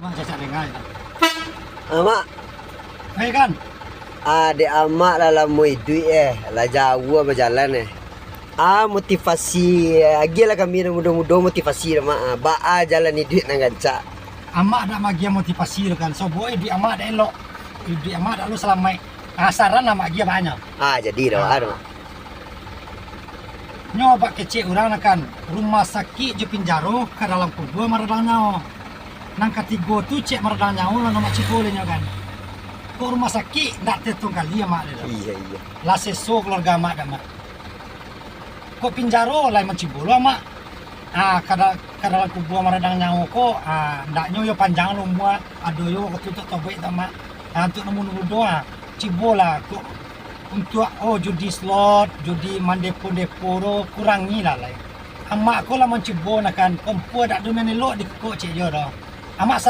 Mak cacat dengar. Mak, Baik kan? adik amak dalam moi duit lah jauh berjalan motivasi lagi lah kami muda-muda motivasi lah mak jalan ni duit nang gancak. Amak dak magi motivasi kan. So boy di amak dak elok. Di amak dak lu selama asaran amak dia banyak. Jadi dah mak. Nyoba kecil orang kan rumah sakit je pinjaro ke dalam kubur maradang nyawa. Nang ketiga tu cek maradang nyawa lah nama cibolenya kan. Kok rumah sakit ndak tertung kali ya mak dia. Iya. Lah seso keluarga mak dah mak. Kok pinjaro lah mencibolo mak. Kada kubur maradang nyawa ko ndaknyo yo panjang lu mua ado yo ketutuk tobek ta mak. Untuk nemu doa cibola kok untuk judi slot, judi mandepo-depo kurangi lah. Amak ko lah mencibo kan kompo dak dumen elok di kok cek yo dah. Amak